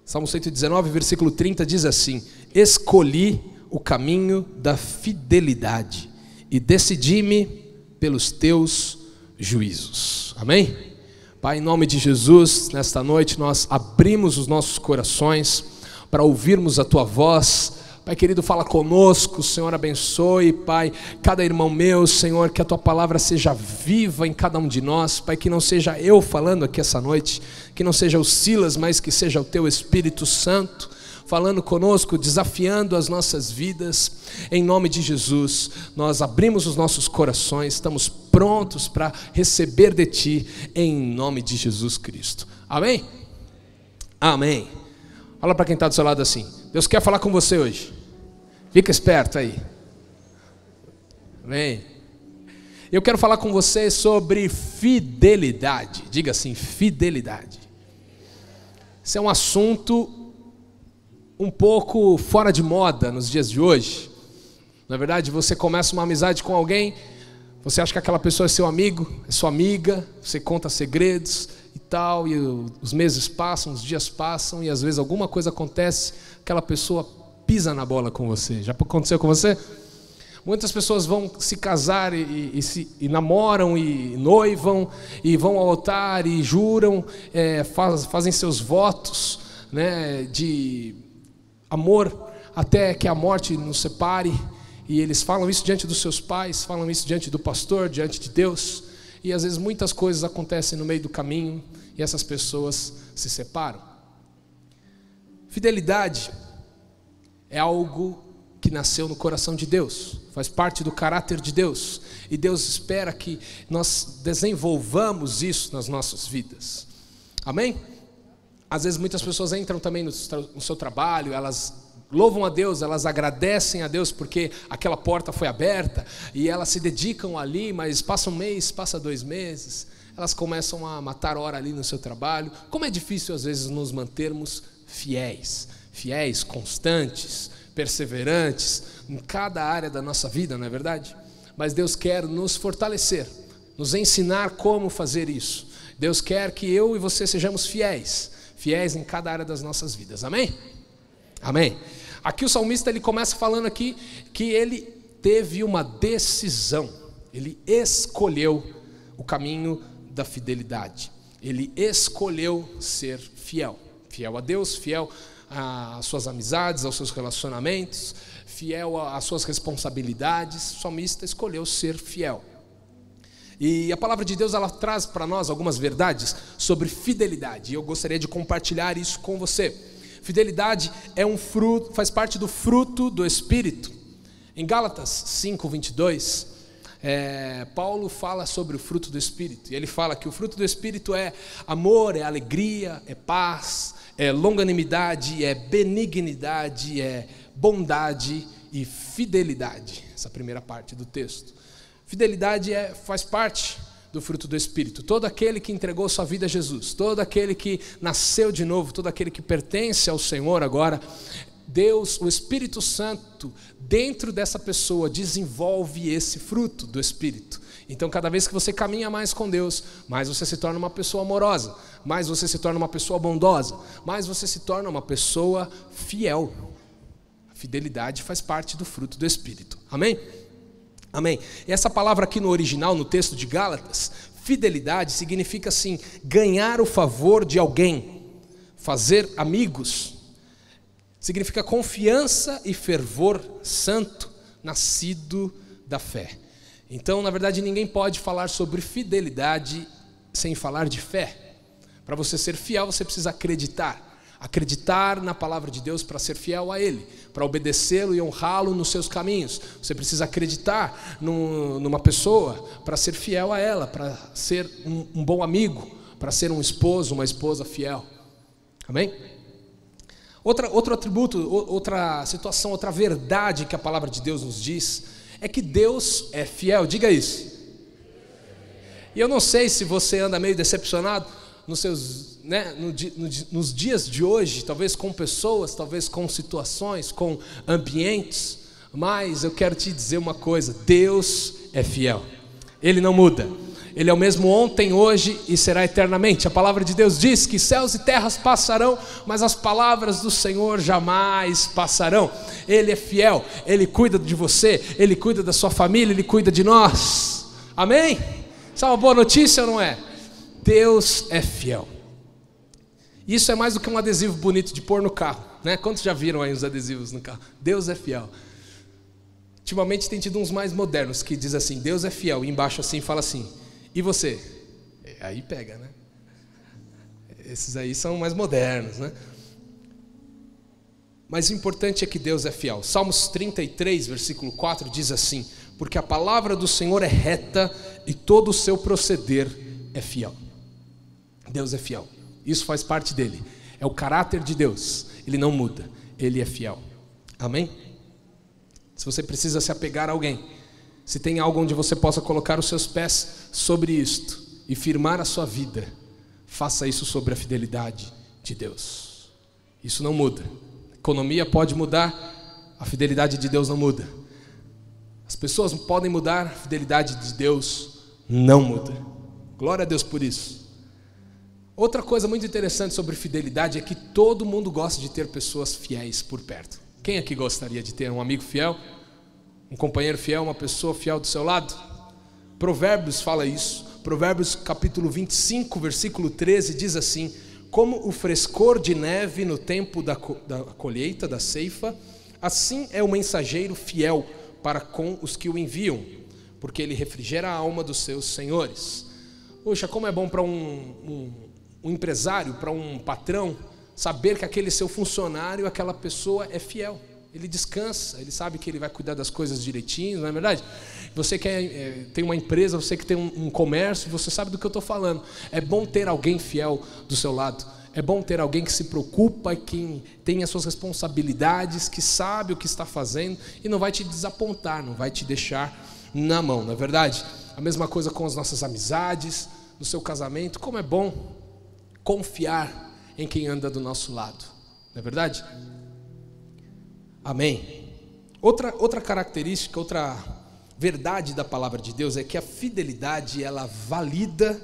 Salmo 119, versículo 30 diz assim: escolhi o caminho da fidelidade e decidi-me pelos teus juízos. Amém? Pai, em nome de Jesus, nesta noite nós abrimos os nossos corações para ouvirmos a tua voz. Pai querido, fala conosco, Senhor, abençoe, Pai, cada irmão meu, Senhor, que a tua palavra seja viva em cada um de nós, Pai, que não seja eu falando aqui essa noite, que não seja o Silas, mas que seja o teu Espírito Santo falando conosco, desafiando as nossas vidas. Em nome de Jesus, nós abrimos os nossos corações, estamos prontos para receber de ti, em nome de Jesus Cristo. Amém? Amém. Fala para quem está do seu lado assim: Deus quer falar com você hoje. Fica esperto aí. Amém? Eu quero falar com você sobre fidelidade. Diga assim: fidelidade. Esse é um assunto um pouco fora de moda nos dias de hoje. Na verdade, você começa uma amizade com alguém, você acha que aquela pessoa é seu amigo, é sua amiga, você conta segredos e tal, e os meses passam, os dias passam, e às vezes alguma coisa acontece, aquela pessoa pisa na bola com você. Já aconteceu com você? Muitas pessoas vão se casar e namoram e noivam e vão ao altar e juram, fazem seus votos, né, de amor até que a morte nos separe, e eles falam isso diante dos seus pais, falam isso diante do pastor, diante de Deus, e às vezes muitas coisas acontecem no meio do caminho e essas pessoas se separam. Fidelidade é algo que nasceu no coração de Deus, faz parte do caráter de Deus, e Deus espera que nós desenvolvamos isso nas nossas vidas. Amém? Às vezes muitas pessoas entram também no seu trabalho, elas louvam a Deus, elas agradecem a Deus porque aquela porta foi aberta, e elas se dedicam ali, mas passa um mês, passa 2 meses, elas começam a matar hora ali no seu trabalho. Como é difícil às vezes nos mantermos fiéis, constantes, perseverantes em cada área da nossa vida, não é verdade? Mas Deus quer nos fortalecer, nos ensinar como fazer isso. Deus quer que eu e você sejamos fiéis em cada área das nossas vidas. Amém? Amém. Aqui o salmista ele começa falando aqui que ele teve uma decisão. Ele escolheu o caminho da fidelidade. Ele escolheu ser fiel a Deus, fiel às suas amizades, aos seus relacionamentos, fiel às suas responsabilidades. O salmista escolheu ser fiel. E a palavra de Deus, ela traz para nós algumas verdades sobre fidelidade, e eu gostaria de compartilhar isso com você. Fidelidade é um fruto, faz parte do fruto do Espírito. Em Gálatas 5:22, Paulo fala sobre o fruto do Espírito, e ele fala que o fruto do Espírito é amor, é alegria, é paz, é longanimidade, é benignidade, é bondade e fidelidade. Essa primeira parte do texto. Fidelidade faz parte do fruto do Espírito. Todo aquele que entregou sua vida a Jesus, todo aquele que nasceu de novo, todo aquele que pertence ao Senhor agora, Deus, o Espírito Santo, dentro dessa pessoa, desenvolve esse fruto do Espírito. Então, cada vez que você caminha mais com Deus, mais você se torna uma pessoa amorosa, mais você se torna uma pessoa bondosa, mais você se torna uma pessoa fiel. A fidelidade faz parte do fruto do Espírito. Amém? Amém. E essa palavra aqui no original, no texto de Gálatas, fidelidade significa assim, ganhar o favor de alguém, fazer amigos. Significa confiança e fervor santo, nascido da fé. Então, na verdade, ninguém pode falar sobre fidelidade sem falar de fé. Para você ser fiel, você precisa acreditar na palavra de Deus para ser fiel a Ele, para obedecê-lo e honrá-lo nos seus caminhos. Você precisa acreditar numa pessoa para ser fiel a ela, para ser um bom amigo, para ser um esposo, uma esposa fiel. Amém? Outro atributo, outra situação, outra verdade que a palavra de Deus nos diz é que Deus é fiel. Diga isso. E eu não sei se você anda meio decepcionado nos dias de hoje, talvez com pessoas, talvez com situações, com ambientes, mas eu quero te dizer uma coisa: Deus é fiel, Ele não muda, Ele é o mesmo ontem, hoje e será eternamente. A palavra de Deus diz que céus e terras passarão, mas as palavras do Senhor jamais passarão. Ele é fiel, Ele cuida de você, Ele cuida da sua família, Ele cuida de nós. Amém? Isso é uma boa notícia ou não é? Deus é fiel. Isso é mais do que um adesivo bonito de pôr no carro, né? Quantos já viram aí os adesivos no carro? Deus é fiel. Ultimamente tem tido uns mais modernos que diz assim, Deus é fiel, e embaixo assim fala assim, e você? Aí pega, né? Esses aí são mais modernos, né? Mas o importante é que Deus é fiel. Salmos 33, versículo 4 diz assim, porque a palavra do Senhor é reta e todo o seu proceder é fiel. Deus é fiel. Isso faz parte dele. É o caráter de Deus. Ele não muda. Ele é fiel. Amém? Se você precisa se apegar a alguém, se tem algo onde você possa colocar os seus pés sobre isto e firmar a sua vida, faça isso sobre a fidelidade de Deus. Isso não muda. A economia pode mudar, a fidelidade de Deus não muda. As pessoas podem mudar, a fidelidade de Deus não muda. Glória a Deus por isso. Outra coisa muito interessante sobre fidelidade é que todo mundo gosta de ter pessoas fiéis por perto. Quem aqui gostaria de ter um amigo fiel, um companheiro fiel, uma pessoa fiel do seu lado? Provérbios fala isso. Provérbios capítulo 25, versículo 13 diz assim, como o frescor de neve no tempo da colheita, da ceifa, assim é o mensageiro fiel para com os que o enviam, porque ele refrigera a alma dos seus senhores. Poxa, como é bom para um empresário, para um patrão, saber que aquele seu funcionário, aquela pessoa é fiel. Ele descansa, ele sabe que ele vai cuidar das coisas direitinho, não é verdade? Você que tem uma empresa, você que tem um comércio, você sabe do que eu estou falando. É bom ter alguém fiel do seu lado. É bom ter alguém que se preocupa, que tem as suas responsabilidades, que sabe o que está fazendo e não vai te desapontar, não vai te deixar na mão, não é verdade? A mesma coisa com as nossas amizades, no seu casamento. Como é bom confiar em quem anda do nosso lado, não é verdade? Amém. Outra característica, outra verdade da palavra de Deus é que a fidelidade, ela valida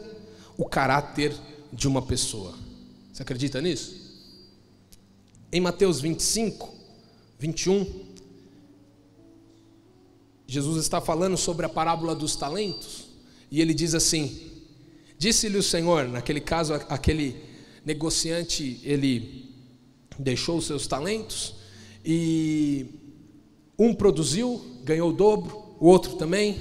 o caráter de uma pessoa. Você acredita nisso? Em Mateus 25, 21, Jesus está falando sobre a parábola dos talentos, e ele diz assim, disse-lhe o Senhor, naquele caso, aquele negociante, ele deixou os seus talentos, e um produziu, ganhou o dobro, o outro também,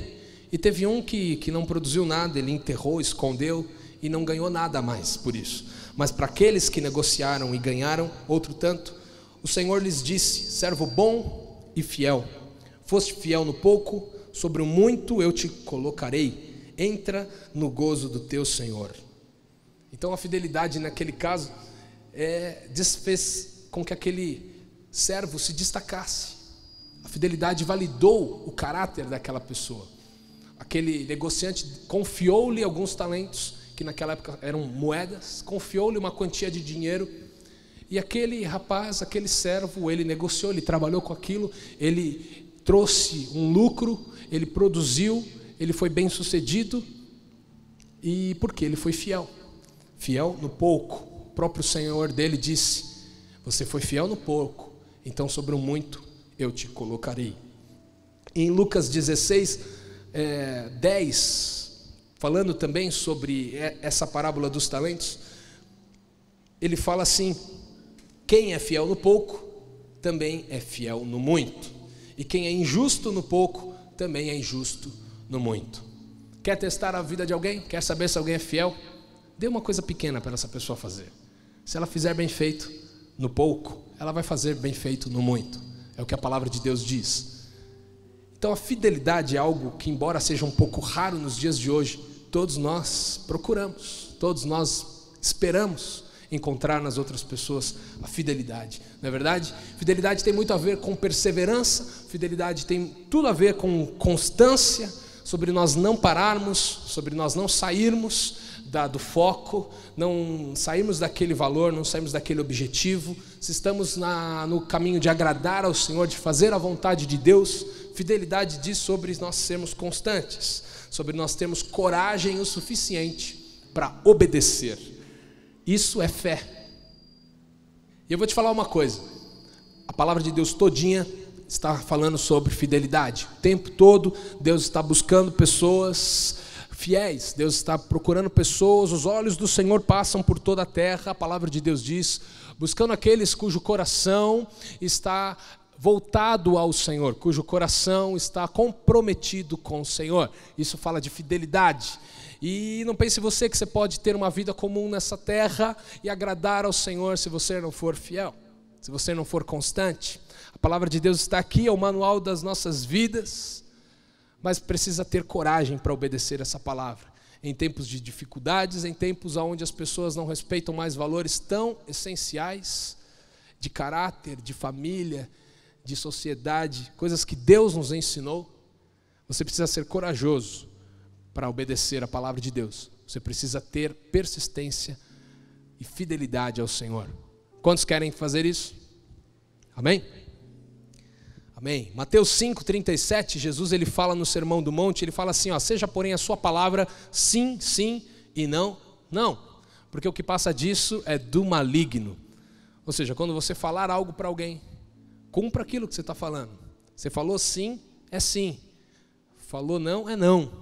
e teve um que não produziu nada, ele enterrou, escondeu, e não ganhou nada a mais por isso. Mas para aqueles que negociaram e ganharam outro tanto, o Senhor lhes disse, servo bom e fiel, foste fiel no pouco, sobre o muito eu te colocarei, entra no gozo do teu Senhor. Então a fidelidade naquele caso fez com que aquele servo se destacasse. A fidelidade validou o caráter daquela pessoa. Aquele negociante confiou-lhe alguns talentos, que naquela época eram moedas, confiou-lhe uma quantia de dinheiro, e aquele rapaz, aquele servo, ele negociou, ele trabalhou com aquilo, ele trouxe um lucro, ele produziu, ele foi bem sucedido, e porque ele foi fiel no pouco. O próprio Senhor dele disse, você foi fiel no pouco, então sobre o muito eu te colocarei. Em Lucas 16, 10, falando também sobre essa parábola dos talentos, ele fala assim, quem é fiel no pouco, também é fiel no muito, e quem é injusto no pouco, também é injusto no muito. Quer testar a vida de alguém? Quer saber se alguém é fiel? Dê uma coisa pequena para essa pessoa fazer. Se ela fizer bem feito no pouco, ela vai fazer bem feito no muito. É o que a palavra de Deus diz. Então a fidelidade é algo que, embora seja um pouco raro nos dias de hoje, todos nós procuramos, todos nós esperamos encontrar nas outras pessoas a fidelidade, não é verdade? Fidelidade tem muito a ver com perseverança, fidelidade tem tudo a ver com constância, sobre nós não pararmos, sobre nós não sairmos do foco, não sairmos daquele valor, não sairmos daquele objetivo. Se estamos no caminho de agradar ao Senhor, de fazer a vontade de Deus, Fidelidade diz sobre nós sermos constantes, sobre nós termos coragem o suficiente para obedecer. Isso é fé. E eu vou te falar uma coisa, a palavra de Deus todinha está falando sobre fidelidade. O tempo todo Deus está buscando pessoas fiéis, Deus está procurando pessoas, os olhos do Senhor passam por toda a terra, a palavra de Deus diz, buscando aqueles cujo coração está voltado ao Senhor, cujo coração está comprometido com o Senhor. Isso fala de fidelidade. E não pense você que você pode ter uma vida comum nessa terra e agradar ao Senhor se você não for fiel, se você não for constante. A palavra de Deus está aqui, é o manual das nossas vidas, mas precisa ter coragem para obedecer essa palavra. Em tempos de dificuldades, em tempos onde as pessoas não respeitam mais valores tão essenciais, de caráter, de família, de sociedade, coisas que Deus nos ensinou, você precisa ser corajoso para obedecer a palavra de Deus. Você precisa ter persistência e fidelidade ao Senhor. Quantos querem fazer isso? Amém? Amém. Mateus 5:37, Jesus ele fala no Sermão do Monte, ele fala assim, ó, seja porém a sua palavra sim, sim e não, não. Porque o que passa disso é do maligno. Ou seja, quando você falar algo para alguém, cumpra aquilo que você está falando. Você falou sim, é sim. Falou não, é não.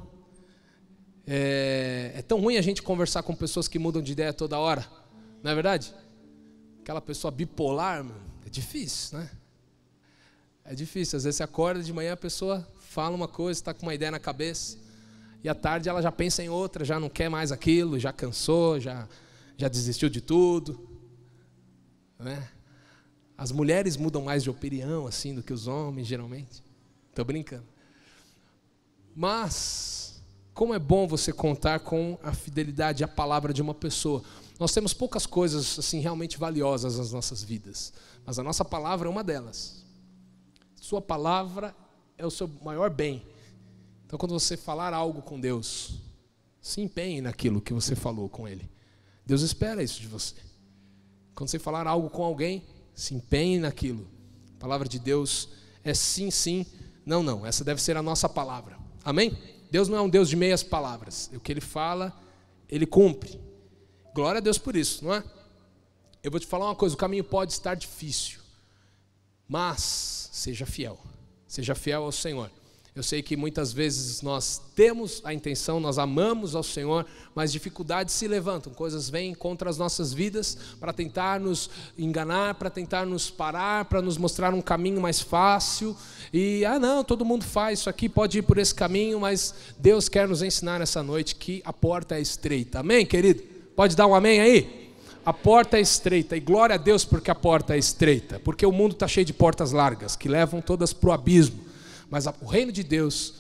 É tão ruim a gente conversar com pessoas que mudam de ideia toda hora, não é verdade? Aquela pessoa bipolar, é difícil, né? É difícil, às vezes você acorda de manhã, a pessoa fala uma coisa, está com uma ideia na cabeça, e à tarde ela já pensa em outra, já não quer mais aquilo, já cansou, já desistiu de tudo, né? As mulheres mudam mais de opinião assim do que os homens, geralmente. Estou brincando. Mas, como é bom você contar com a fidelidade à palavra de uma pessoa. Nós temos poucas coisas assim realmente valiosas nas nossas vidas, mas a nossa palavra é uma delas. Sua palavra é o seu maior bem. Então, quando você falar algo com Deus, se empenhe naquilo que você falou com Ele. Deus espera isso de você. Quando você falar algo com alguém, se empenhe naquilo. A palavra de Deus é sim, sim, não, não. Essa deve ser a nossa palavra. Amém? Deus não é um Deus de meias palavras. O que Ele fala, Ele cumpre. Glória a Deus por isso, não é? Eu vou te falar uma coisa, o caminho pode estar difícil, mas seja fiel. Seja fiel ao Senhor. Eu sei que muitas vezes nós temos a intenção, nós amamos ao Senhor, mas dificuldades se levantam, coisas vêm contra as nossas vidas para tentar nos enganar, para tentar nos parar, para nos mostrar um caminho mais fácil. E, não, todo mundo faz isso aqui, pode ir por esse caminho, mas Deus quer nos ensinar essa noite que a porta é estreita. Amém, querido? Pode dar um amém aí? A porta é estreita, e glória a Deus porque a porta é estreita, porque o mundo está cheio de portas largas, que levam todas para o abismo. Mas o reino de Deus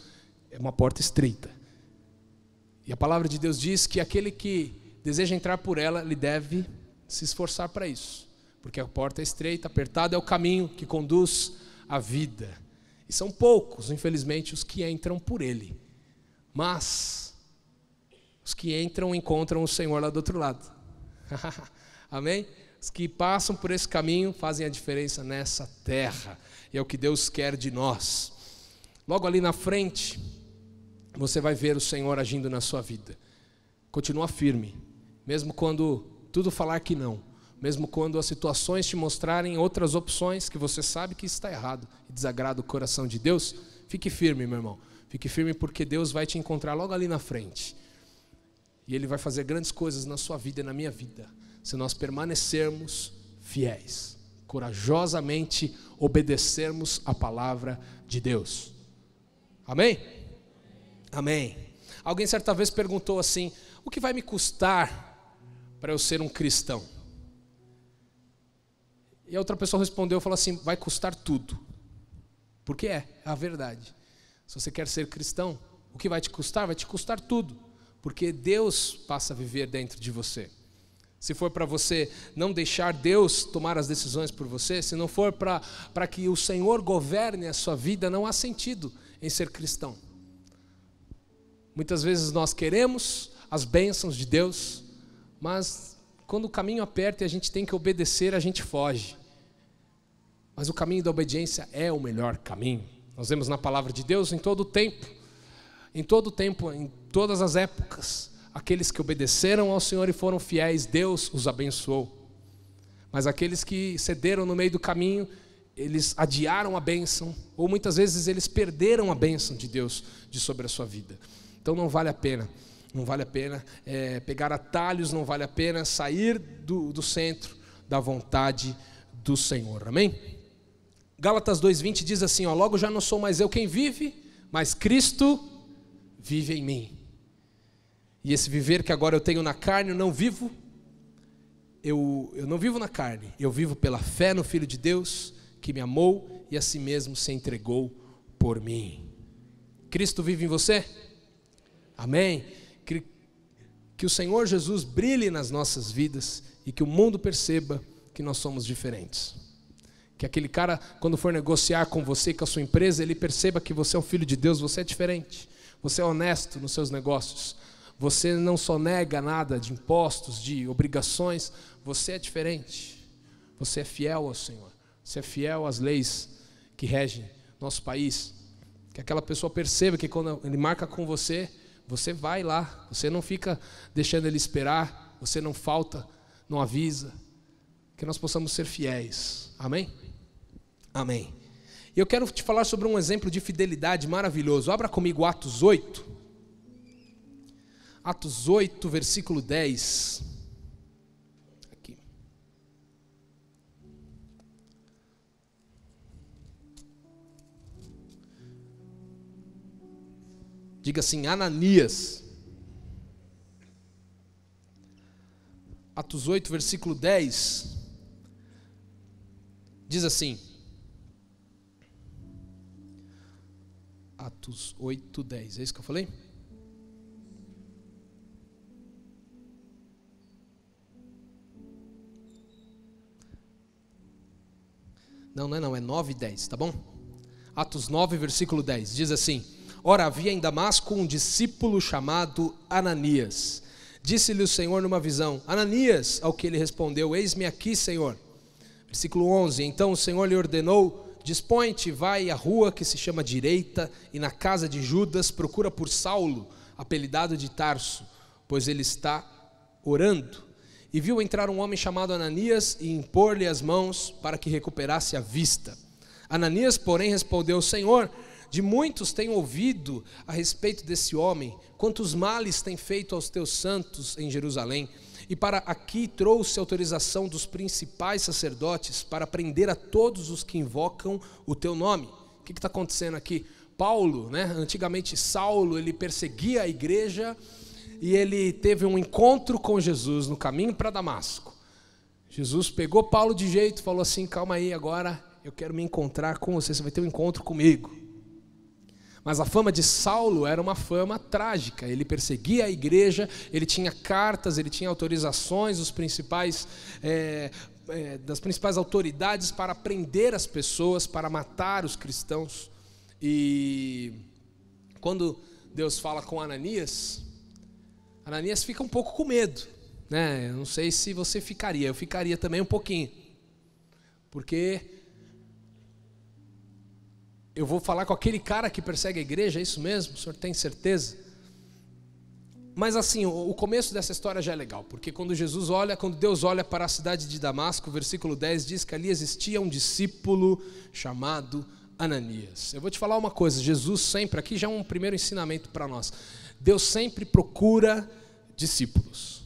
é uma porta estreita. E a palavra de Deus diz que aquele que deseja entrar por ela, ele deve se esforçar para isso. Porque a porta é estreita, apertado é o caminho que conduz à vida. E são poucos, infelizmente, os que entram por ele. Mas os que entram encontram o Senhor lá do outro lado. Amém? Os que passam por esse caminho fazem a diferença nessa terra. E é o que Deus quer de nós. Logo ali na frente, você vai ver o Senhor agindo na sua vida. Continua firme, mesmo quando tudo falar que não, mesmo quando as situações te mostrarem outras opções que você sabe que está errado e desagrada o coração de Deus, fique firme, meu irmão. Fique firme porque Deus vai te encontrar logo ali na frente. E Ele vai fazer grandes coisas na sua vida e na minha vida, se nós permanecermos fiéis, corajosamente obedecermos a palavra de Deus. Amém? Amém. Alguém certa vez perguntou assim, o que vai me custar para eu ser um cristão? E a outra pessoa respondeu, falou assim, vai custar tudo. Porque é a verdade. Se você quer ser cristão, o que vai te custar? Vai te custar tudo. Porque Deus passa a viver dentro de você. Se for para você não deixar Deus tomar as decisões por você, se não for para que o Senhor governe a sua vida, não há sentido em ser cristão. Muitas vezes nós queremos as bênçãos de Deus, mas quando o caminho aperta e a gente tem que obedecer, a gente foge. Mas o caminho da obediência é o melhor caminho. Nós vemos na palavra de Deus em todo o tempo, em todas as épocas, aqueles que obedeceram ao Senhor e foram fiéis, Deus os abençoou. Mas aqueles que cederam no meio do caminho, eles adiaram a bênção, ou muitas vezes eles perderam a bênção de Deus sobre a sua vida. Então não vale a pena pegar atalhos, não vale a pena sair do centro da vontade do Senhor, amém? Gálatas 2:20 diz assim, logo já não sou mais eu quem vive, mas Cristo vive em mim. E esse viver que agora eu tenho na carne, eu não vivo na carne, eu vivo pela fé no Filho de Deus, que me amou e a si mesmo se entregou por mim. Cristo vive em você? Amém? Que o Senhor Jesus brilhe nas nossas vidas e que o mundo perceba que nós somos diferentes. Que aquele cara, quando for negociar com você, com a sua empresa, ele perceba que você é um filho de Deus, você é diferente, você é honesto nos seus negócios, você não sonega nada de impostos, de obrigações, você é diferente, você é fiel ao Senhor, você é fiel às leis que regem nosso país. Que aquela pessoa perceba que quando ele marca com você, você vai lá, você não fica deixando ele esperar, você não falta, não avisa, que nós possamos ser fiéis, amém? Amém. E eu quero te falar sobre um exemplo de fidelidade maravilhoso. Abra comigo Atos 8. Atos 8, versículo 10. Aqui. Diga assim, Ananias. Atos 8, versículo 10. Diz assim. Atos 8, 10. É isso que eu falei? Não, é 9 e 10, tá bom? Atos 9, versículo 10. Diz assim: Ora, havia em Damasco um discípulo chamado Ananias. Disse-lhe o Senhor numa visão: Ananias, ao que ele respondeu: Eis-me aqui, Senhor. Versículo 11. Então o Senhor lhe ordenou: Dispõe-te, vai à rua que se chama Direita, e na casa de Judas procura por Saulo, apelidado de Tarso, pois ele está orando. E viu entrar um homem chamado Ananias e impor-lhe as mãos para que recuperasse a vista. Ananias, porém, respondeu: Senhor, de muitos tenho ouvido a respeito desse homem, quantos males tem feito aos teus santos em Jerusalém. E para aqui trouxe autorização dos principais sacerdotes para prender a todos os que invocam o teu nome. O que está acontecendo aqui? Paulo, antigamente Saulo, ele perseguia a igreja e ele teve um encontro com Jesus no caminho para Damasco. Jesus pegou Paulo de jeito, falou assim: calma aí, agora eu quero me encontrar com você, você vai ter um encontro comigo. Mas a fama de Saulo era uma fama trágica, ele perseguia a igreja, ele tinha cartas, ele tinha autorizações das principais autoridades para prender as pessoas, para matar os cristãos. E quando Deus fala com Ananias, Ananias fica um pouco com medo, Eu não sei se você ficaria, eu ficaria também um pouquinho, porque eu vou falar com aquele cara que persegue a igreja, é isso mesmo? O senhor tem certeza? Mas assim, o começo dessa história já é legal, porque quando Deus olha para a cidade de Damasco, o versículo 10 diz que ali existia um discípulo chamado Ananias. Eu vou te falar uma coisa, Jesus sempre, aqui já é um primeiro ensinamento para nós, Deus sempre procura discípulos.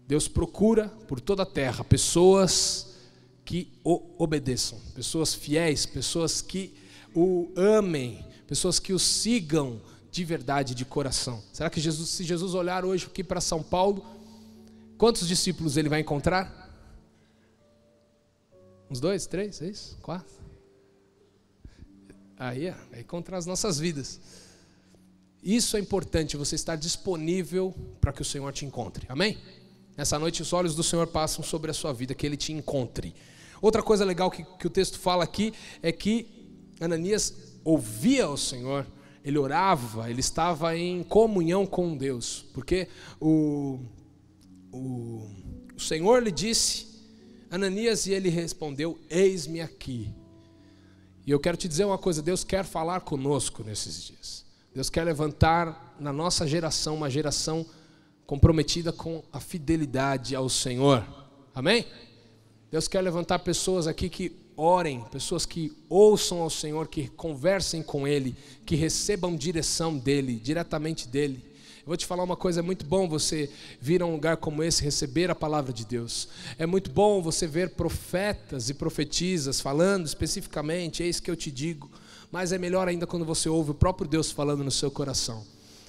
Deus procura por toda a terra pessoas que o obedeçam, pessoas fiéis, pessoas que o amem, pessoas que o sigam de verdade, de coração. Será que se Jesus olhar hoje aqui para São Paulo, quantos discípulos ele vai encontrar? Uns 2, 3, 6, 4? Aí vai encontrar as nossas vidas. Isso é importante, você estar disponível para que o Senhor te encontre, amém? Nessa noite os olhos do Senhor passam sobre a sua vida, que Ele te encontre. Outra coisa legal que o texto fala aqui é que Ananias ouvia o Senhor, ele orava, ele estava em comunhão com Deus, porque o Senhor lhe disse, Ananias, e ele respondeu: eis-me aqui. E eu quero te dizer uma coisa, Deus quer falar conosco nesses dias. Deus quer levantar na nossa geração uma geração comprometida com a fidelidade ao Senhor. Amém? Deus quer levantar pessoas aqui que orem, pessoas que ouçam ao Senhor, que conversem com Ele, que recebam direção dEle, diretamente dEle. Eu vou te falar uma coisa, é muito bom você vir a um lugar como esse, receber a palavra de Deus. É muito bom você ver profetas e profetisas falando especificamente, eis que eu te digo. Mas é melhor ainda quando você ouve o próprio Deus falando no seu coração.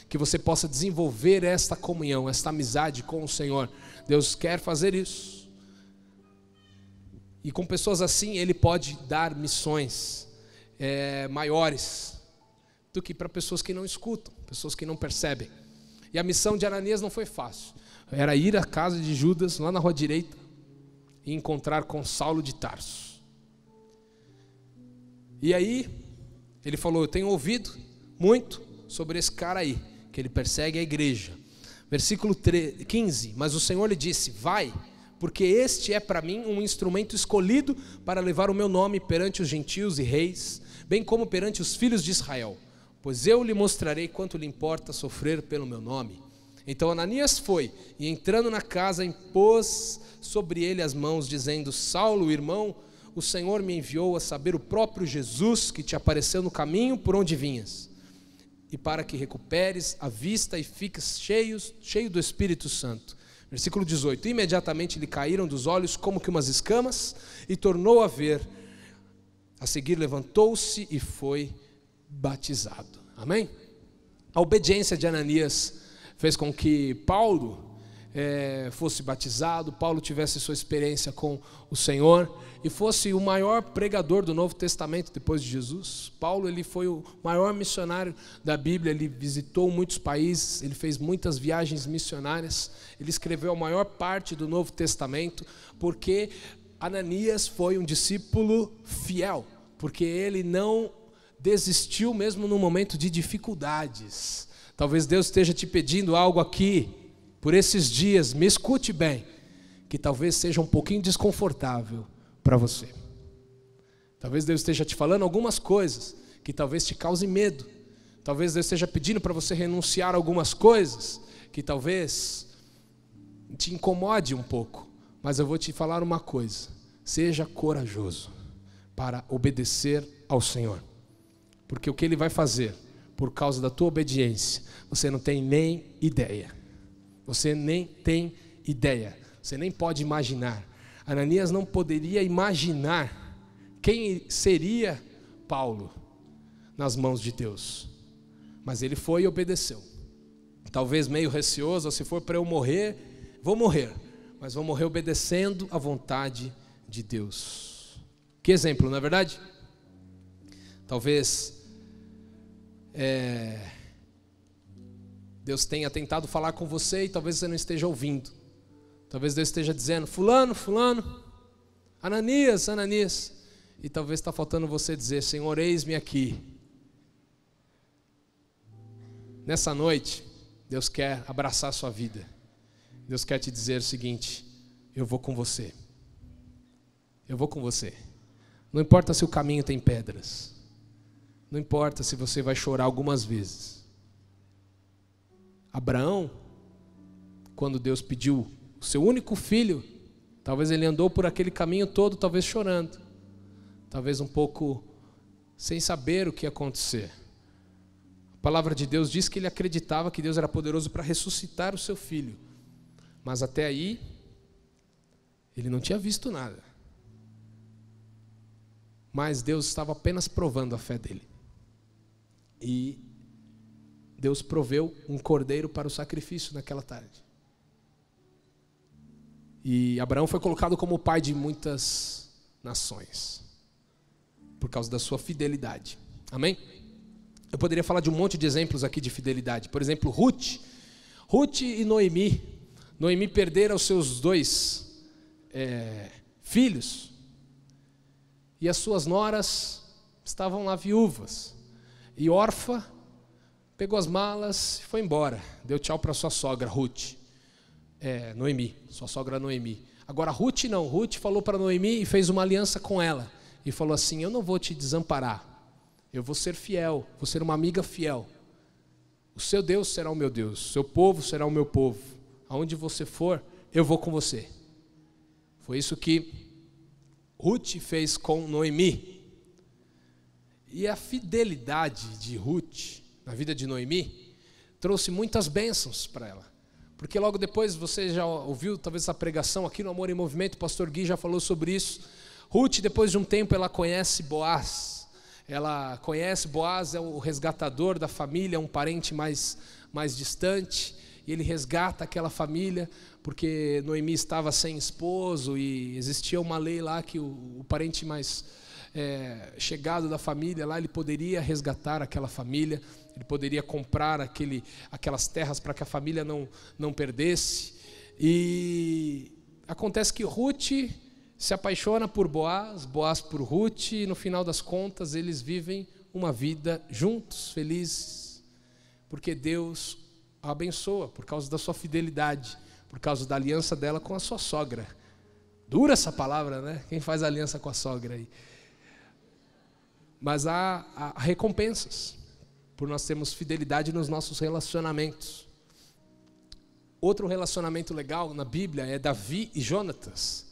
Que você possa desenvolver esta comunhão, esta amizade com o Senhor. Deus quer fazer isso. E com pessoas assim, Ele pode dar missões maiores do que para pessoas que não escutam, pessoas que não percebem. E a missão de Ananias não foi fácil. Era ir à casa de Judas, lá na rua direita, e encontrar com Saulo de Tarso. E aí, ele falou, eu tenho ouvido muito sobre esse cara aí, que ele persegue a igreja. Versículo 15, mas o Senhor lhe disse, vai, porque este é para mim um instrumento escolhido para levar o meu nome perante os gentios e reis, bem como perante os filhos de Israel. Pois eu lhe mostrarei quanto lhe importa sofrer pelo meu nome. Então Ananias foi, e entrando na casa, impôs sobre ele as mãos, dizendo, Saulo, irmão, o Senhor me enviou a saber o próprio Jesus, que te apareceu no caminho por onde vinhas, e para que recuperes a vista e fiques cheio do Espírito Santo. Versículo 18, imediatamente lhe caíram dos olhos como que umas escamas, e tornou a ver. A seguir levantou-se e foi batizado. Amém? A obediência de Ananias fez com que Paulo fosse batizado, Paulo tivesse sua experiência com o Senhor e fosse o maior pregador do Novo Testamento depois de Jesus. Paulo, ele foi o maior missionário da Bíblia, ele visitou muitos países, ele fez muitas viagens missionárias, ele escreveu a maior parte do Novo Testamento, porque Ananias foi um discípulo fiel, porque ele não desistiu mesmo no momento de dificuldades. Talvez Deus esteja te pedindo algo aqui, por esses dias, me escute bem, que talvez seja um pouquinho desconfortável para você. Talvez Deus esteja te falando algumas coisas que talvez te causem medo. Talvez Deus esteja pedindo para você renunciar a algumas coisas que talvez te incomode um pouco. Mas eu vou te falar uma coisa, seja corajoso para obedecer ao Senhor. Porque o que Ele vai fazer por causa da tua obediência, você não tem nem ideia. Você nem tem ideia. Você nem pode imaginar. Ananias não poderia imaginar quem seria Paulo nas mãos de Deus. Mas ele foi e obedeceu. Talvez meio receoso, se for para eu morrer, vou morrer. Mas vou morrer obedecendo à vontade de Deus. Que exemplo, não é verdade? Talvez Deus tenha tentado falar com você e talvez você não esteja ouvindo. Talvez Deus esteja dizendo, fulano, Ananias, e talvez está faltando você dizer, Senhor, eis-me aqui. Nessa noite, Deus quer abraçar a sua vida. Deus quer te dizer o seguinte, eu vou com você. Eu vou com você. Não importa se o caminho tem pedras. Não importa se você vai chorar algumas vezes. Abraão, quando Deus pediu o seu único filho, talvez ele andou por aquele caminho todo, talvez chorando, talvez um pouco sem saber o que ia acontecer. A palavra de Deus diz que ele acreditava que Deus era poderoso para ressuscitar o seu filho, mas até aí, ele não tinha visto nada. Mas Deus estava apenas provando a fé dele. E Deus proveu um cordeiro para o sacrifício naquela tarde. E Abraão foi colocado como pai de muitas nações, por causa da sua fidelidade. Amém? Eu poderia falar de um monte de exemplos aqui de fidelidade. Por exemplo, Ruth e Noemi. Noemi perderam os seus dois filhos. E as suas noras estavam lá viúvas. E Orfa pegou as malas e foi embora. Deu tchau para sua sogra, Noemi. Sua sogra Noemi. Agora Ruth não. Ruth falou para Noemi e fez uma aliança com ela. e falou assim: eu não vou te desamparar, eu vou ser fiel, vou ser uma amiga fiel. O seu Deus será o meu Deus, o seu povo será o meu povo. Aonde você for, eu vou com você. Foi isso que Ruth fez com Noemi. E a fidelidade de Ruth na vida de Noemi trouxe muitas bênçãos para ela. Porque logo depois, você já ouviu talvez essa pregação aqui no Amor em Movimento, o pastor Gui já falou sobre isso. Ruth, depois de um tempo, ela conhece Boaz. Ela conhece Boaz, é o resgatador da família, um parente mais distante. E ele resgata aquela família, porque Noemi estava sem esposo e existia uma lei lá que o parente mais chegado da família lá, ele poderia resgatar aquela família, ele poderia comprar aquelas terras para que a família não perdesse. E acontece que Ruth se apaixona por Boaz, Boaz por Ruth, e no final das contas eles vivem uma vida juntos, felizes, porque Deus a abençoa por causa da sua fidelidade, por causa da aliança dela com a sua sogra. Dura essa palavra, né? Quem faz aliança com a sogra aí? Mas há recompensas por nós termos fidelidade nos nossos relacionamentos. Outro relacionamento legal na Bíblia é Davi e Jonatas.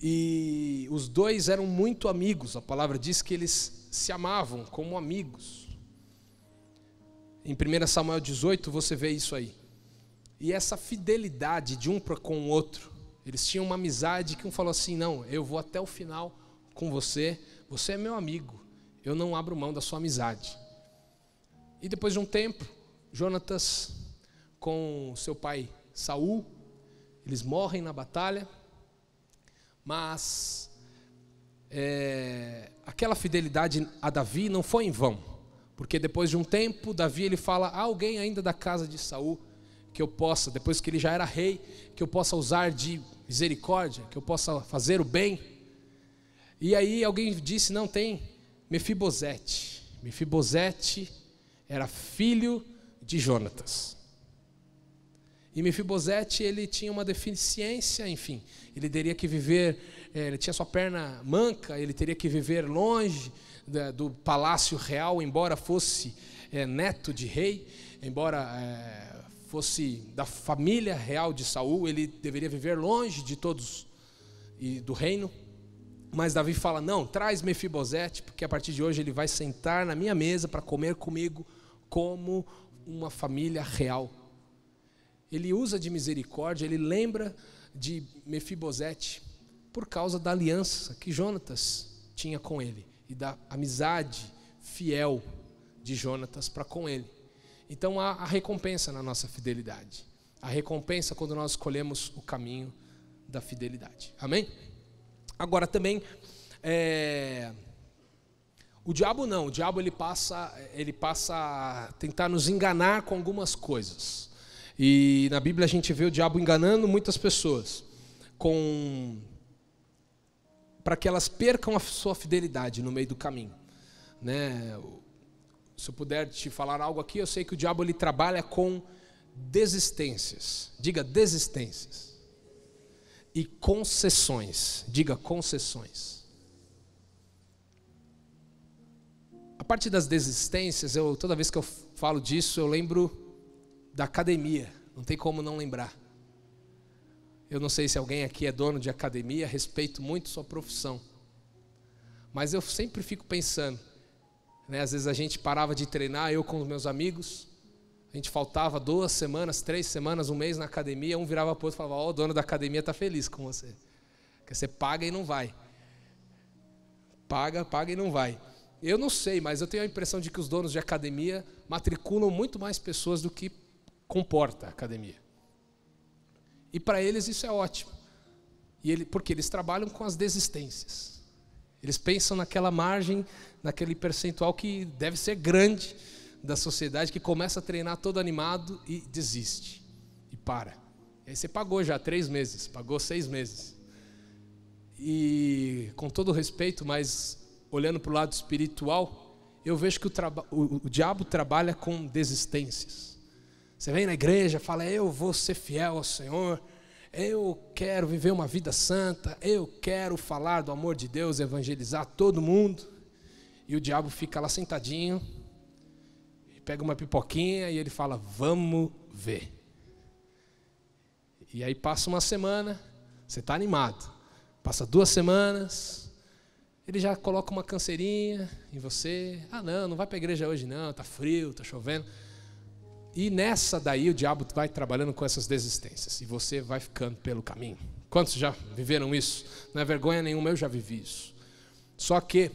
E os dois eram muito amigos. A palavra diz que eles se amavam como amigos. Em 1 Samuel 18 você vê isso aí. E essa fidelidade de um com o outro, eles tinham uma amizade que um falou assim: não, eu vou até o final com você, você é meu amigo, eu não abro mão da sua amizade. E depois de um tempo, Jonatas com seu pai Saul, eles morrem na batalha, mas aquela fidelidade a Davi não foi em vão. Porque depois de um tempo, Davi ele fala: há alguém ainda da casa de Saul que eu possa, depois que ele já era rei, que eu possa usar de misericórdia, que eu possa fazer o bem. E aí alguém disse: não, tem Mefibosete. Mefibosete era filho de Jonatas. E Mefibosete, ele tinha uma deficiência, enfim, ele teria que viver, ele tinha sua perna manca, ele teria que viver longe do palácio real, embora fosse neto de rei, embora fosse da família real de Saul, ele deveria viver longe de todos e do reino. Mas Davi fala: não, traz Mefibosete, porque a partir de hoje ele vai sentar na minha mesa para comer comigo como uma família real. Ele usa de misericórdia, ele lembra de Mefibosete por causa da aliança que Jonatas tinha com ele e da amizade fiel de Jonatas para com ele. Então há a recompensa na nossa fidelidade. A recompensa quando nós escolhemos o caminho da fidelidade. Amém? Agora também, o diabo não. O diabo ele passa a tentar nos enganar com algumas coisas. E na Bíblia a gente vê o diabo enganando muitas pessoas para que elas percam a sua fidelidade no meio do caminho, né? Se eu puder te falar algo aqui, eu sei que o diabo ele trabalha com desistências. Diga desistências. E concessões. Diga concessões. A parte das desistências, toda vez que eu falo disso, eu lembro da academia. Não tem como não lembrar. Eu não sei se alguém aqui é dono de academia, respeito muito sua profissão. Mas eu sempre fico pensando, né, às vezes a gente parava de treinar, eu com os meus amigos, a gente faltava 2 semanas, 3 semanas, um mês na academia, um virava para o outro e falava: ó, o dono da academia está feliz com você. Porque você paga e não vai. Paga e não vai. Eu não sei, mas eu tenho a impressão de que os donos de academia matriculam muito mais pessoas do que comporta a academia. E para eles isso é ótimo. Porque eles trabalham com as desistências. Eles pensam naquela margem, naquele percentual que deve ser grande da sociedade, que começa a treinar todo animado e desiste. E para. E aí você pagou já 3 meses, pagou 6 meses. E com todo respeito, mas olhando para o lado espiritual, eu vejo que o diabo trabalha com desistências. Você vem na igreja, fala: eu vou ser fiel ao Senhor, eu quero viver uma vida santa, eu quero falar do amor de Deus, evangelizar todo mundo. E o diabo fica lá sentadinho, pega uma pipoquinha e ele fala, vamos ver. E aí passa uma semana, você está animado. Passa 2 semanas, ele já coloca uma canseirinha em você. Ah, não vai para a igreja hoje não, está frio, está chovendo. E nessa daí o diabo vai trabalhando com essas desistências. E você vai ficando pelo caminho. Quantos já viveram isso? Não é vergonha nenhuma, eu já vivi isso. Só que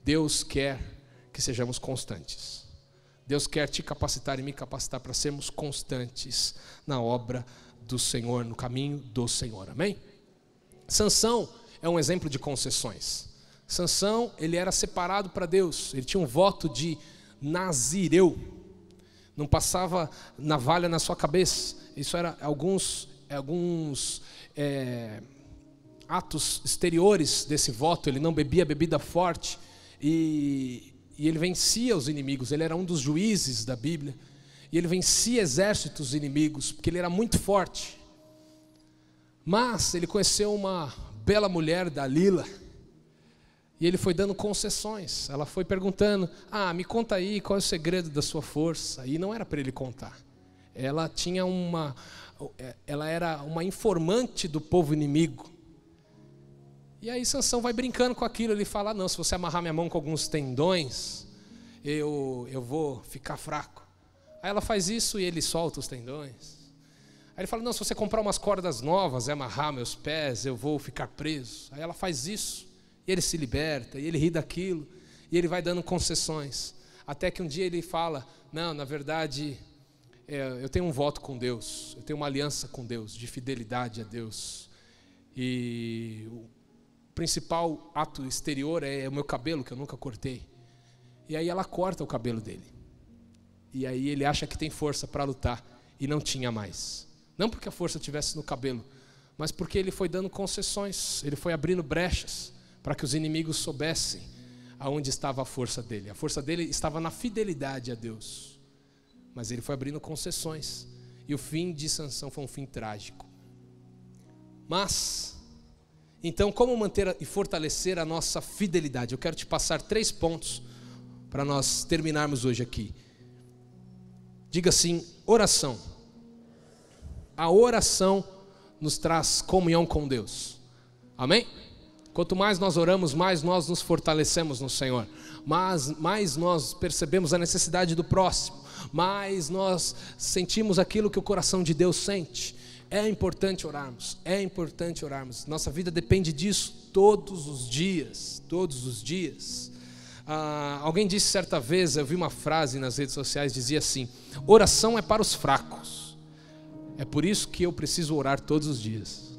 Deus quer que sejamos constantes. Deus quer te capacitar e me capacitar para sermos constantes na obra do Senhor, no caminho do Senhor. Amém? Sansão é um exemplo de concessões. Sansão, ele era separado para Deus. Ele tinha um voto de nazireu. Não passava navalha na sua cabeça. Isso era alguns atos exteriores desse voto. Ele não bebia bebida forte e ele vencia os inimigos. Ele era um dos juízes da Bíblia e ele vencia exércitos inimigos porque ele era muito forte. Mas ele conheceu uma bela mulher, Dalila, e ele foi dando concessões. Ela foi perguntando, me conta aí qual é o segredo da sua força. E não era para ele contar. Ela era uma informante do povo inimigo. E aí Sansão vai brincando com aquilo. Ele fala, não, se você amarrar minha mão com alguns tendões, eu vou ficar fraco. Aí ela faz isso e ele solta os tendões. Aí ele fala, não, se você comprar umas cordas novas e amarrar meus pés, eu vou ficar preso. Aí ela faz isso, e ele se liberta, e ele ri daquilo, e ele vai dando concessões. Até que um dia ele fala, não, na verdade, eu tenho um voto com Deus, eu tenho uma aliança com Deus, de fidelidade a Deus. E o principal ato exterior é o meu cabelo, que eu nunca cortei. E aí ela corta o cabelo dele. E aí ele acha que tem força para lutar, e não tinha mais. Não porque a força estivesse no cabelo, mas porque ele foi dando concessões, ele foi abrindo brechas para que os inimigos soubessem aonde estava a força dele. A força dele estava na fidelidade a Deus, mas ele foi abrindo concessões, e o fim de Sansão foi um fim trágico. Mas, então, como manter e fortalecer a nossa fidelidade? Eu quero te passar 3 pontos para nós terminarmos hoje aqui. Diga assim, oração. A oração nos traz comunhão com Deus. Amém? Quanto mais nós oramos, mais nós nos fortalecemos no Senhor. Mais nós percebemos a necessidade do próximo. Mais nós sentimos aquilo que o coração de Deus sente. É importante orarmos. É importante orarmos. Nossa vida depende disso todos os dias. Todos os dias. Alguém disse certa vez, eu vi uma frase nas redes sociais, dizia assim: oração é para os fracos. É por isso que eu preciso orar todos os dias,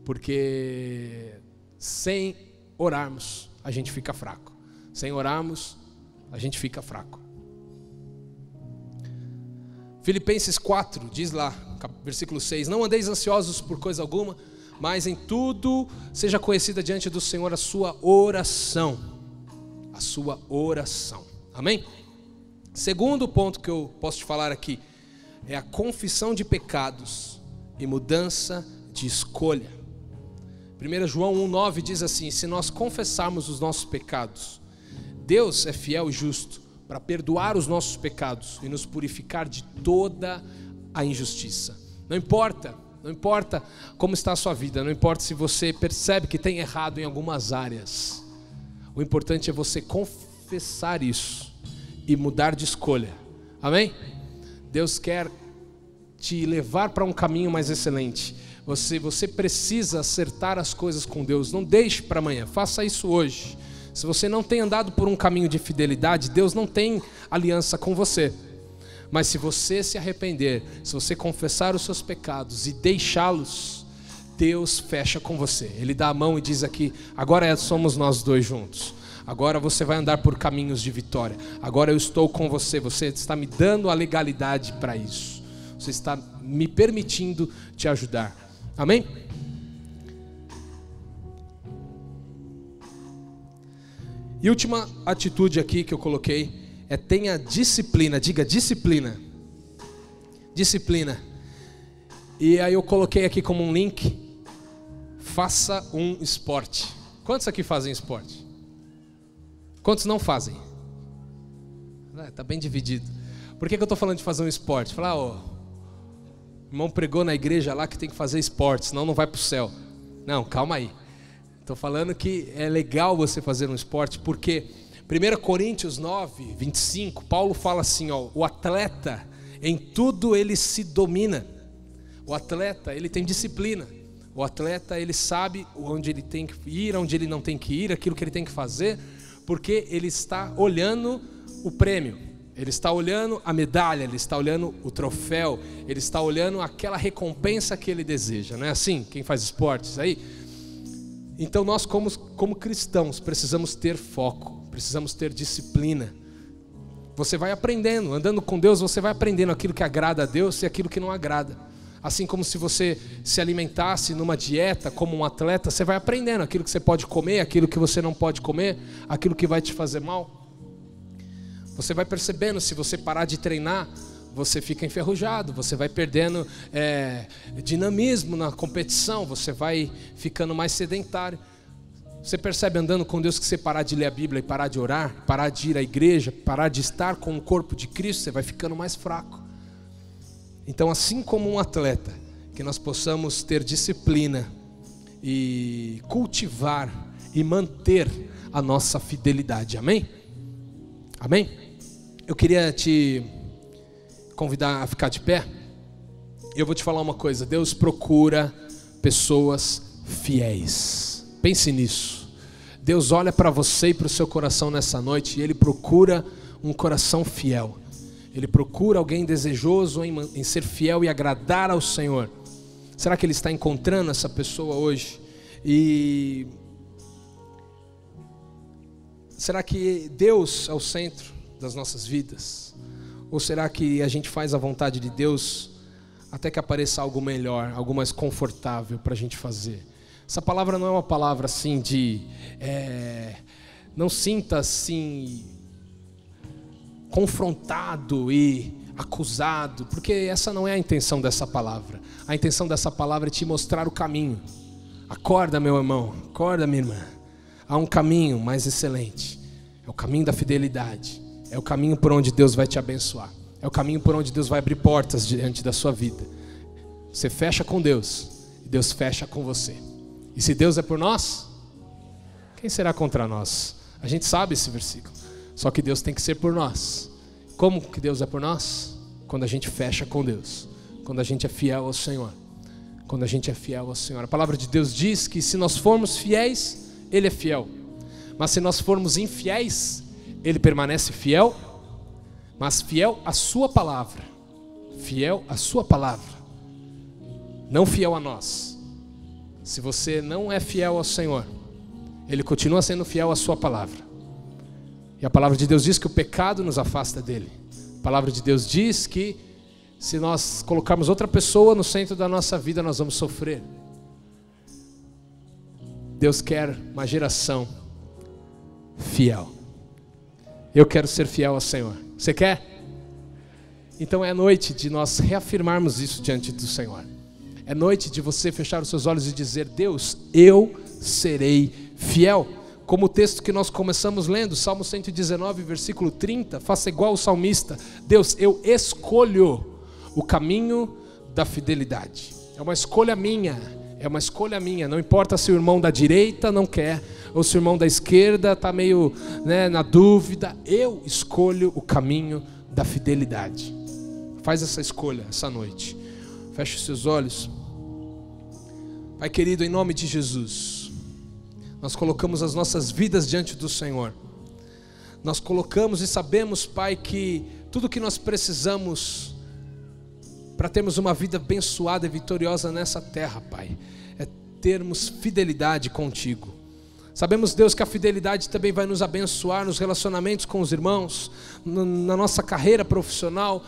porque sem orarmos a gente fica fraco. Sem orarmos a gente fica fraco. Filipenses 4 diz lá, versículo 6: não andeis ansiosos por coisa alguma, mas em tudo seja conhecida diante do Senhor a sua oração. A sua oração. Amém? Segundo ponto que eu posso te falar aqui é a confissão de pecados e mudança de escolha. 1 João 1,9 diz assim: se nós confessarmos os nossos pecados, Deus é fiel e justo para perdoar os nossos pecados e nos purificar de toda a injustiça. Não importa como está a sua vida, não importa se você percebe que tem errado em algumas áreas, o importante é você confessar isso e mudar de escolha. Amém? Deus quer te levar para um caminho mais excelente. Você precisa acertar as coisas com Deus. Não deixe para amanhã, faça isso hoje. Se você não tem andado por um caminho de fidelidade, Deus não tem aliança com você. Mas se você se arrepender, se você confessar os seus pecados e deixá-los, Deus fecha com você. Ele dá a mão e diz aqui: agora somos nós dois juntos. Agora você vai andar por caminhos de vitória. Agora eu estou com você. Você está me dando a legalidade para isso. Você está me permitindo te ajudar. Amém? E última atitude aqui que eu coloquei é: tenha disciplina. Diga disciplina. Disciplina. E aí eu coloquei aqui como um link: faça um esporte. Quantos aqui fazem esporte? Quantos não fazem? Está bem dividido. Por que eu estou falando de fazer um esporte? Falar, o irmão pregou na igreja lá que tem que fazer esporte, senão não vai para o céu. Não, calma aí. Estou falando que é legal você fazer um esporte, porque 1 Coríntios 9, 25, Paulo fala assim, o atleta, em tudo ele se domina. O atleta, ele tem disciplina. O atleta, ele sabe onde ele tem que ir, onde ele não tem que ir, aquilo que ele tem que fazer, porque ele está olhando o prêmio, ele está olhando a medalha, ele está olhando o troféu, ele está olhando aquela recompensa que ele deseja. Não é assim? Quem faz esportes aí? Então nós como cristãos precisamos ter foco, precisamos ter disciplina. Você vai aprendendo, andando com Deus, você vai aprendendo aquilo que agrada a Deus e aquilo que não agrada. Assim como se você se alimentasse numa dieta como um atleta, você vai aprendendo aquilo que você pode comer, aquilo que você não pode comer, aquilo que vai te fazer mal. Você vai percebendo, se você parar de treinar, você fica enferrujado, você vai perdendo dinamismo na competição, você vai ficando mais sedentário. Você percebe andando com Deus que você parar de ler a Bíblia e parar de orar, parar de ir à igreja, parar de estar com o corpo de Cristo, você vai ficando mais fraco. Então, assim como um atleta, que nós possamos ter disciplina e cultivar e manter a nossa fidelidade. Amém? Amém? Eu queria te convidar a ficar de pé. Eu vou te falar uma coisa: Deus procura pessoas fiéis. Pense nisso. Deus olha para você e para o seu coração nessa noite e Ele procura um coração fiel. Ele procura alguém desejoso em ser fiel e agradar ao Senhor. Será que Ele está encontrando essa pessoa hoje? E será que Deus é o centro das nossas vidas? Ou será que a gente faz a vontade de Deus até que apareça algo melhor, algo mais confortável para a gente fazer? Essa palavra não é uma palavra assim de... não sinta assim... confrontado e acusado, porque essa não é a intenção dessa palavra. A intenção dessa palavra é te mostrar o caminho. Acorda, meu irmão, acorda, minha irmã. Há um caminho mais excelente. É o caminho da fidelidade. É o caminho por onde Deus vai te abençoar. É o caminho por onde Deus vai abrir portas diante da sua vida. Você fecha com Deus e Deus fecha com você. E se Deus é por nós, quem será contra nós? A gente sabe esse versículo. Só que Deus tem que ser por nós. Como que Deus é por nós? Quando a gente fecha com Deus. Quando a gente é fiel ao Senhor. Quando a gente é fiel ao Senhor. A palavra de Deus diz que se nós formos fiéis, Ele é fiel. Mas se nós formos infiéis, Ele permanece fiel, mas fiel à sua palavra. Fiel à sua palavra. Não fiel a nós. Se você não é fiel ao Senhor, Ele continua sendo fiel à sua palavra. E a palavra de Deus diz que o pecado nos afasta dele. A palavra de Deus diz que se nós colocarmos outra pessoa no centro da nossa vida, nós vamos sofrer. Deus quer uma geração fiel. Eu quero ser fiel ao Senhor. Você quer? Então é noite de nós reafirmarmos isso diante do Senhor. É noite de você fechar os seus olhos e dizer: Deus, eu serei fiel. Como o texto que nós começamos lendo, Salmo 119, versículo 30, faça igual o salmista: Deus, eu escolho o caminho da fidelidade. É uma escolha minha, não importa se o irmão da direita não quer, ou se o irmão da esquerda está meio na dúvida, eu escolho o caminho da fidelidade. Faz essa escolha essa noite. Feche os seus olhos. Pai querido, em nome de Jesus, nós colocamos as nossas vidas diante do Senhor. Nós colocamos e sabemos, Pai, que tudo que nós precisamos para termos uma vida abençoada e vitoriosa nessa terra, Pai, é termos fidelidade contigo. Sabemos, Deus, que a fidelidade também vai nos abençoar nos relacionamentos com os irmãos, na nossa carreira profissional,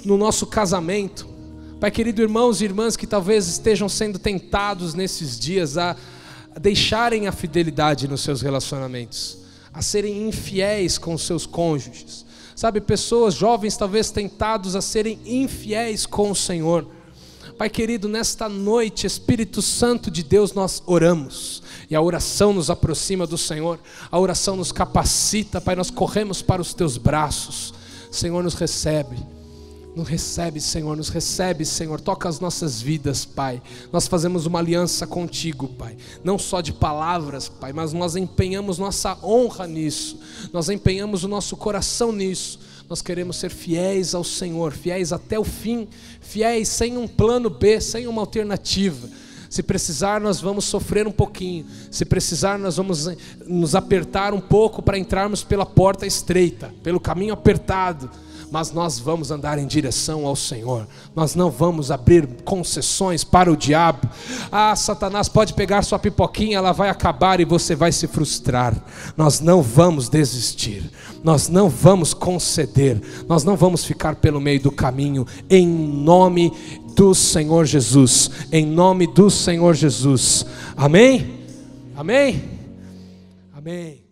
no nosso casamento. Pai querido, irmãos e irmãs que talvez estejam sendo tentados nesses dias a deixarem a fidelidade nos seus relacionamentos, a serem infiéis com os seus cônjuges. Sabe, pessoas jovens talvez tentados a serem infiéis com o Senhor. Pai querido, nesta noite, Espírito Santo de Deus, nós oramos. E a oração nos aproxima do Senhor, a oração nos capacita, Pai, nós corremos para os Teus braços. Senhor, nos recebe, Senhor, toca as nossas vidas, Pai. Nós fazemos uma aliança contigo, Pai, não só de palavras, Pai, mas nós empenhamos nossa honra nisso, nós empenhamos o nosso coração nisso. Nós queremos ser fiéis ao Senhor, fiéis até o fim, fiéis sem um plano B, sem uma alternativa. Se precisar, nós vamos sofrer um pouquinho. Se precisar, nós vamos nos apertar um pouco para entrarmos pela porta estreita, pelo caminho apertado. Mas nós vamos andar em direção ao Senhor. Nós não vamos abrir concessões para o diabo. Satanás pode pegar sua pipoquinha, ela vai acabar e você vai se frustrar. Nós não vamos desistir. Nós não vamos conceder. Nós não vamos ficar pelo meio do caminho. Em nome do Senhor Jesus. Em nome do Senhor Jesus. Amém? Amém? Amém.